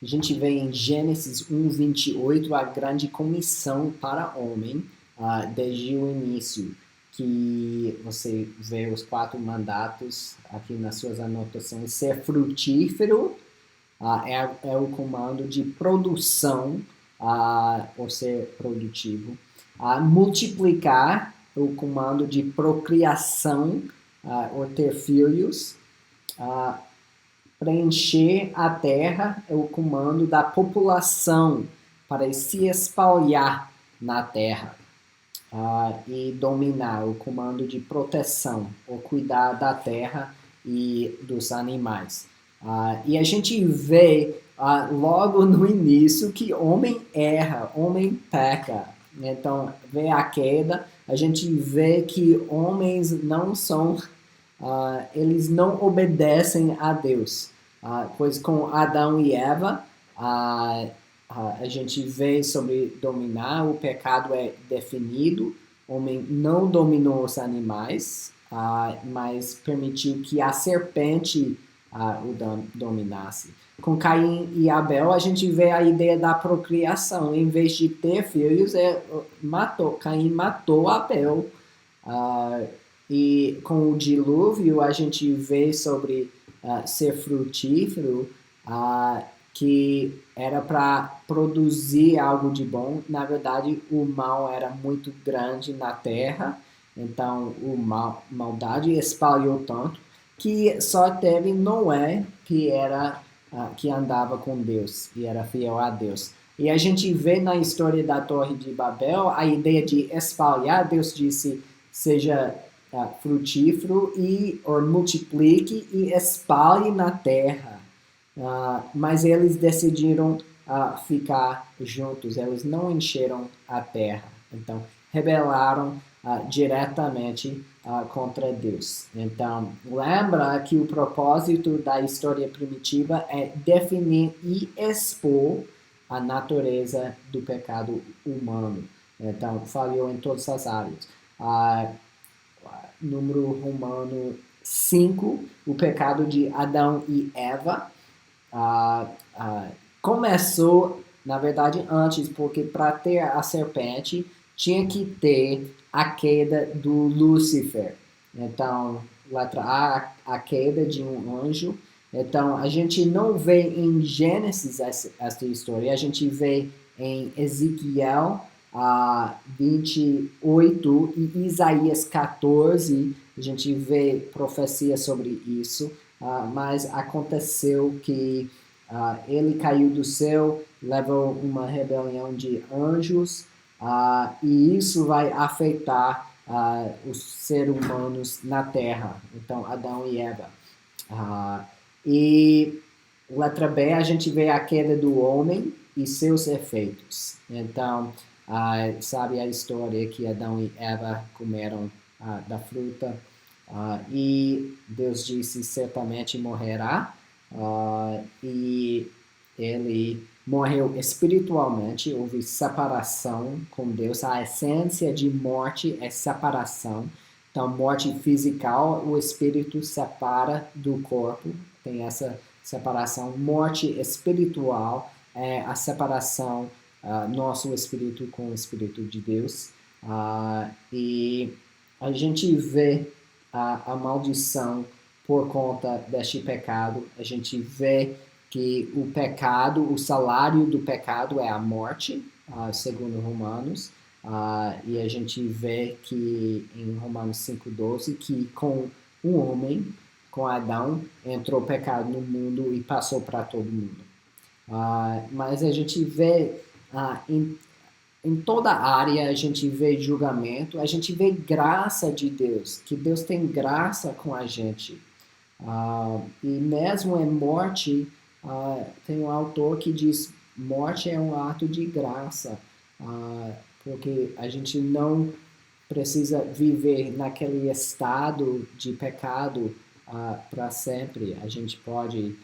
A gente vê em Gênesis 1:28 a grande comissão para o homem, desde o início, que você vê os 4 mandatos aqui nas suas anotações. Ser frutífero é o comando de produção, ou ser produtivo. Multiplicar, o comando de procriação, ou ter filhos. Ah, Preencher a terra é o comando da população para se espalhar na terra. E dominar, o comando de proteção, ou cuidar da terra e dos animais. E a gente vê logo no início que homem erra, homem peca. Então, vê a queda, a gente vê que homens não são, eles não obedecem a Deus. Pois com Adão e Eva, a gente vê sobre dominar, o pecado é definido, o homem não dominou os animais, mas permitiu que a serpente o dominasse. Com Caim e Abel, a gente vê a ideia da procriação. Em vez de ter filhos, Caim matou Abel. Uh, e com o dilúvio, a gente vê sobre ser frutífero, que era para produzir algo de bom. Na verdade, o mal era muito grande na terra, então maldade espalhou tanto que só teve Noé que andava com Deus e era fiel a Deus. E a gente vê na história da Torre de Babel a ideia de espalhar. Deus disse, seja frutífero ou multiplique e espalhe na terra. Mas eles decidiram ficar juntos, eles não encheram a terra. Então, rebelaram diretamente contra Deus. Então, lembra que o propósito da história primitiva é definir e expor a natureza do pecado humano. Então, falhou em todas as áreas. Número romano 5, o pecado de Adão e Eva. Começou, na verdade, antes, porque para ter a serpente tinha que ter a queda do Lúcifer. Então, letra A queda de um anjo. Então, a gente não vê em Gênesis essa história, a gente vê em Ezequiel 28 e Isaías 14, a gente vê profecia sobre isso. Mas aconteceu que ele caiu do céu, levou uma rebelião de anjos, e isso vai afetar os seres humanos na Terra. Então, Adão e Eva. E letra B, a gente vê a queda do homem e seus efeitos. Então, sabe a história que Adão e Eva comeram da fruta, e Deus disse, certamente morrerá, e ele morreu espiritualmente, houve separação com Deus. A essência de morte é separação. Então, morte fisical, o espírito separa do corpo, tem essa separação. Morte espiritual é a separação nosso espírito com o espírito de Deus. E a gente vê a maldição por conta deste pecado. A gente vê que o pecado, o salário do pecado é a morte, segundo Romanos. E a gente vê que em Romanos 5:12 que com um homem, com Adão, entrou o pecado no mundo e passou para todo mundo. Mas a gente vê em toda área, a gente vê julgamento, a gente vê graça de Deus, que Deus tem graça com a gente. E mesmo em morte, tem um autor que diz, morte é um ato de graça, porque a gente não precisa viver naquele estado de pecado para sempre. A gente pode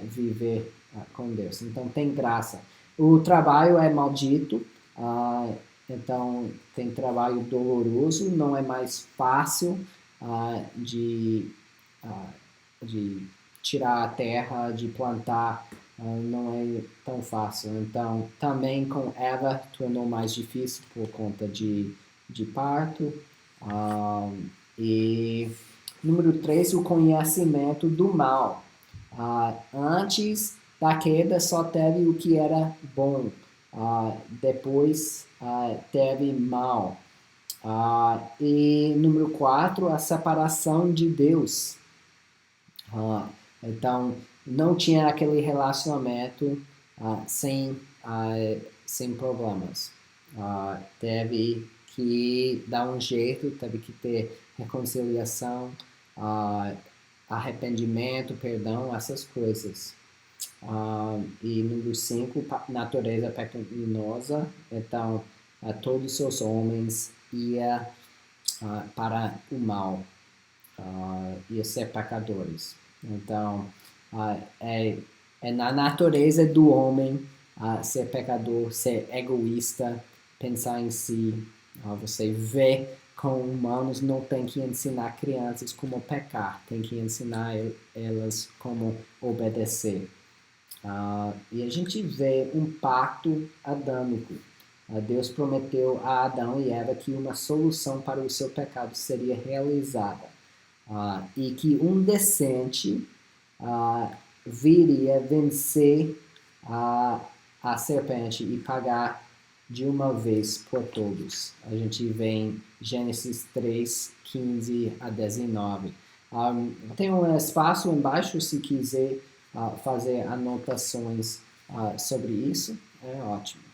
viver com Deus. Então tem graça. O trabalho é maldito, então tem trabalho doloroso, não é mais fácil de tirar a terra, de plantar não é tão fácil. Então, também com Eva, tornou mais difícil por conta de parto. E número 3, o conhecimento do mal. Antes da queda só teve o que era bom, depois teve mal. E número 4, a separação de Deus. Então, não tinha aquele relacionamento sem problemas. Teve que dar um jeito, teve que ter reconciliação, arrependimento, perdão, essas coisas. E número 5, natureza pecaminosa. Então, todos os homens iam para o mal, ia ser pecadores. Então, é na natureza do homem ser pecador, ser egoísta, pensar em si. Você vê com humanos, não tem que ensinar crianças como pecar, tem que ensinar elas como obedecer. E a gente vê um pacto adâmico. Deus prometeu a Adão e Eva que uma solução para o seu pecado seria realizada. E que um decente viria vencer a serpente e pagar de uma vez por todos. A gente vê em Gênesis 3, 15 a 19. Tem um espaço embaixo se quiser fazer anotações sobre isso. É ótimo.